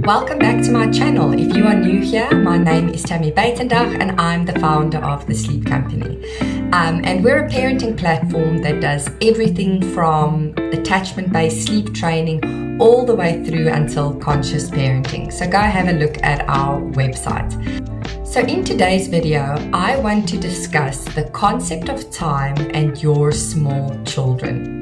Welcome back to my channel. If you are new here, my name is Tammy Buitendach and I'm the founder of The Sleep Company. And we're a parenting platform that does everything from attachment-based sleep training all the way through until conscious parenting. So go have a look at our website. So in today's video, I want to discuss the concept of time and your small children.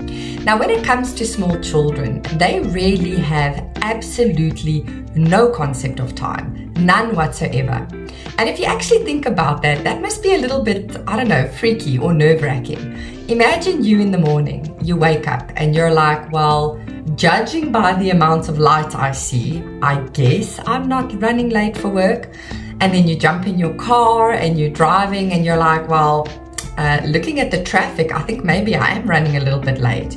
Now, when it comes to small children, they really have absolutely no concept of time, none whatsoever. And if you actually think about that, that must be a little bit, freaky or nerve-wracking. Imagine you in the morning, you wake up and you're like, well, judging by the amount of light I see, I guess I'm not running late for work. And then you jump in your car and you're driving and you're like, well, looking at the traffic, I think maybe I am running a little bit late,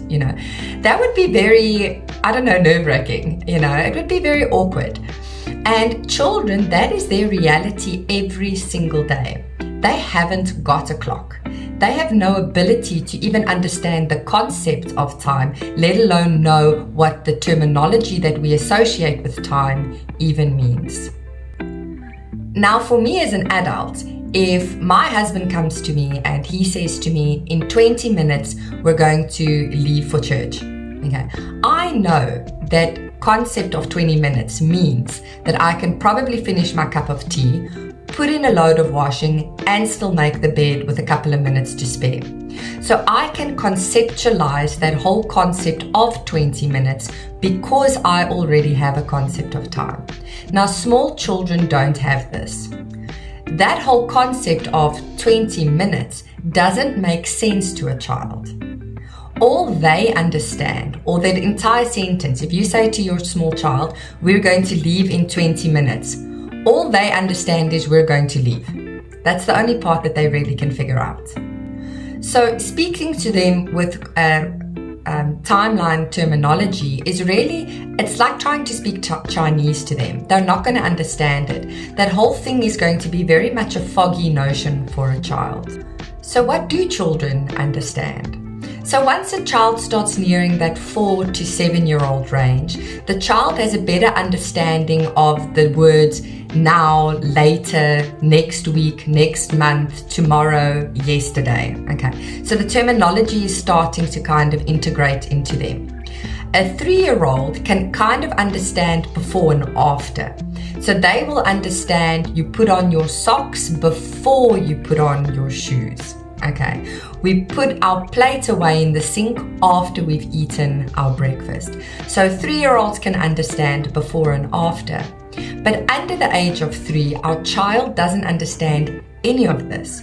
That would be very, nerve-wracking, it would be very awkward. And children, that is their reality every single day. They haven't got a clock. They have no ability to even understand the concept of time, let alone know what the terminology that we associate with time even means. Now, for me as an adult, if my husband comes to me and he says to me, in 20 minutes, we're going to leave for church. Okay, I know that concept of 20 minutes means that I can probably finish my cup of tea, put in a load of washing, and still make the bed with a couple of minutes to spare. So I can conceptualize that whole concept of 20 minutes because I already have a concept of time. Now, small children don't have this. That whole concept of 20 minutes doesn't make sense to a child. All they understand, or that entire sentence, if you say to your small child, we're going to leave in 20 minutes, all they understand is we're going to leave. That's the only part that they really can figure out. So speaking to them with timeline terminology is really, it's like trying to speak Chinese to them. They're not going to understand it. That whole thing is going to be very much a foggy notion for a child. So what do children understand? So once a child starts nearing that 4 to 7-year-old range, the child has a better understanding of the words now, later, next week, next month, tomorrow, yesterday. Okay, so the terminology is starting to kind of integrate into them. A 3-year-old can kind of understand before and after. So they will understand you put on your socks before you put on your shoes. Okay, we put our plate away in the sink after we've eaten our breakfast. So 3-year-olds can understand before and after. But under the age of 3, our child doesn't understand any of this.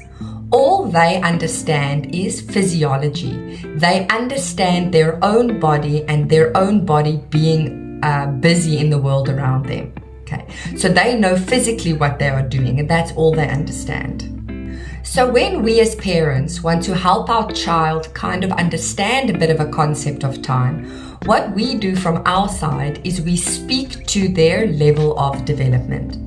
All they understand is physiology. They understand their own body and their own body being busy in the world around them. Okay, so they know physically what they are doing, and that's all they understand. So when we as parents want to help our child kind of understand a bit of a concept of time, what we do from our side is we speak to their level of development.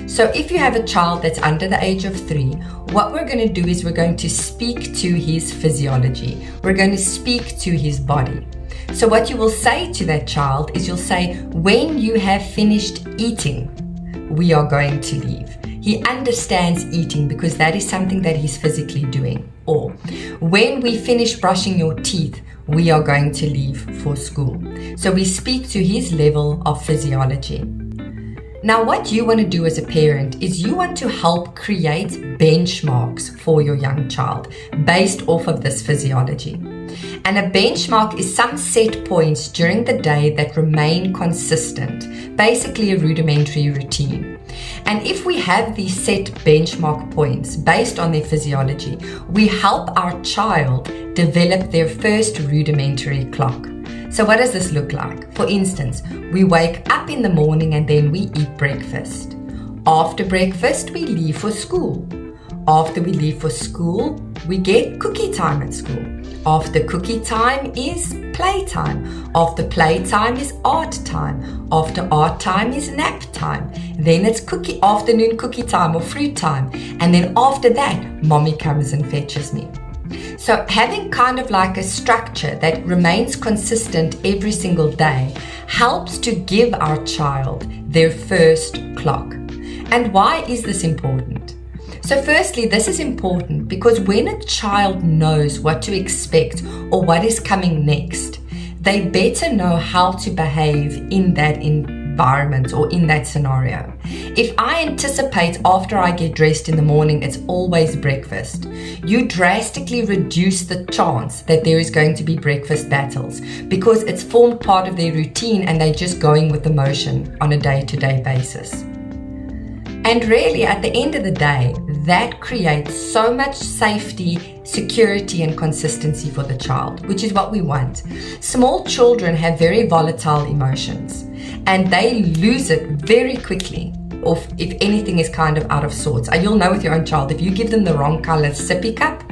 So if you have a child that's under the age of 3, what we're going to do is we're going to speak to his physiology. We're going to speak to his body. So what you will say to that child is you'll say, when you have finished eating, we are going to leave. He understands eating because that is something that he's physically doing. Or when we finish brushing your teeth, we are going to leave for school. So we speak to his level of physiology. Now, what you want to do as a parent is you want to help create benchmarks for your young child based off of this physiology. And a benchmark is some set points during the day that remain consistent, basically a rudimentary routine. And if we have these set benchmark points based on their physiology, we help our child develop their first rudimentary clock. So what does this look like? For instance, we wake up in the morning and then we eat breakfast. After breakfast, we leave for school. After we leave for school, we get cookie time at school. After cookie time is playtime. After playtime is art time. After art time is nap time. Then it's afternoon cookie time or fruit time. And then after that, mommy comes and fetches me. So having kind of like a structure that remains consistent every single day helps to give our child their first clock. And why is this important? So firstly, this is important because when a child knows what to expect or what is coming next, they better know how to behave in that environment or in that scenario. If I anticipate after I get dressed in the morning, it's always breakfast, you drastically reduce the chance that there is going to be breakfast battles because it's formed part of their routine and they're just going with the motion on a day-to-day basis. And really, at the end of the day, that creates so much safety, security, and consistency for the child, which is what we want. Small children have very volatile emotions, and they lose it very quickly if anything is kind of out of sorts. You'll know with your own child, if you give them the wrong color sippy cup,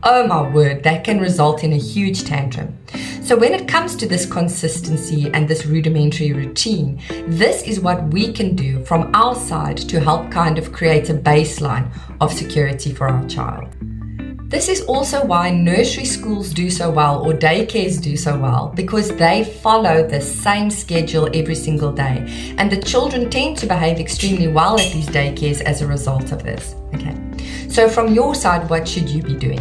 oh my word, that can result in a huge tantrum. So when it comes to this consistency and this rudimentary routine, this is what we can do from our side to help kind of create a baseline of security for our child. This is also why nursery schools do so well or daycares do so well, because they follow the same schedule every single day. And the children tend to behave extremely well at these daycares as a result of this. Okay. So from your side, what should you be doing?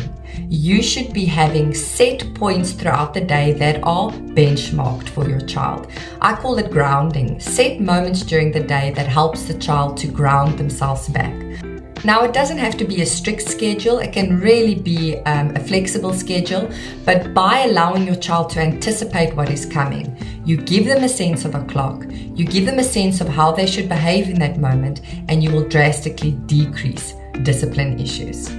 You should be having set points throughout the day that are benchmarked for your child. I call it grounding. Set moments during the day that helps the child to ground themselves back. Now, it doesn't have to be a strict schedule. It can really be a flexible schedule, but by allowing your child to anticipate what is coming, you give them a sense of a clock, you give them a sense of how they should behave in that moment, and you will drastically decrease discipline issues.